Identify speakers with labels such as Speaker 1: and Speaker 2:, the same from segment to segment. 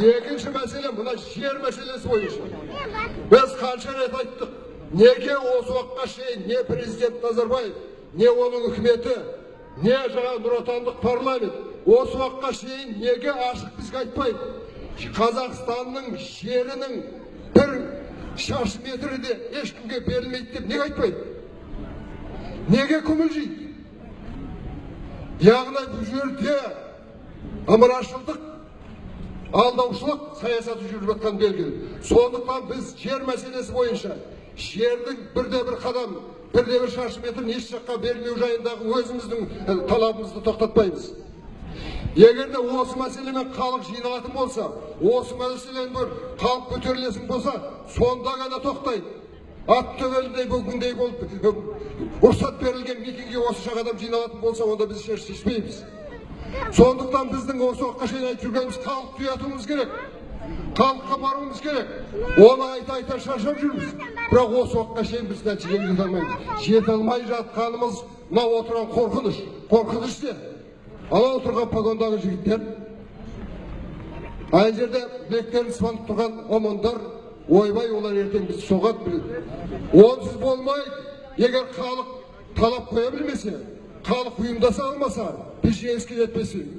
Speaker 1: Екінші мәселе мына жер мәселесі бойынша. Біз қанша рет айттық, неге осы уақытқа шейін не президент Назарбаев, не оның үкіметі, не жаңа нұротандық парламент осы уақытқа шейін неге ашық бізге айтпайды? Қазақстанның жерінің бір шаршы метрі де ешкімге берілмейді деп неге айтпайды? Неге күмілжиді? Яғни бұл жерде ымырашылдық, алдаушылық саясаты жүріп жатқан белгілі. Сондықтан біз жер мәселесі бойынша жердің бірде-бір қадам, бірде-бір шаршы метрін еш жаққа бермеу жайындағы өзіміздің талабымызды тоқтатпаймыз. Егер де осы мәселемен халық жиналатын болса, осы мәселемен бір халық көтерілетін болса, сонда ғана тоқтайды. Ат төбеліндей бүгіндей болып, рұқсат берілген митингіге осынша адам жиналатын болса, онда біз шешпейміз. Сондықтан біздің осы уақытқа шейін айтып жүргеніміз халықты ұятуымыз керек. Халыққа баруымыз керек. Оны айта шаршап жүрміз. Бірақ осы уақытқа шейін біз нәтижеге жете алмаймыз. Жете алмай жатқанымыз мына отырған қорқыныш. Қорқыныш те. Ала отырған погондағы жігіттер, ай жерде білектерін сыбанып тұрған омондар, ойбай, олар ертең біз соғады. Онсыз болмайды. Егер халық талап қоя білмесе, халық ұйымдаса алмаса, біз жеңіске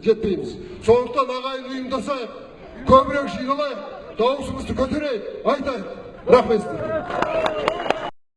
Speaker 1: жетпейміз. Сондықтан ағайын ұйымдасайық, көбірек жиналайық, дауысымызды көтерейік, айтайық. Рахмет.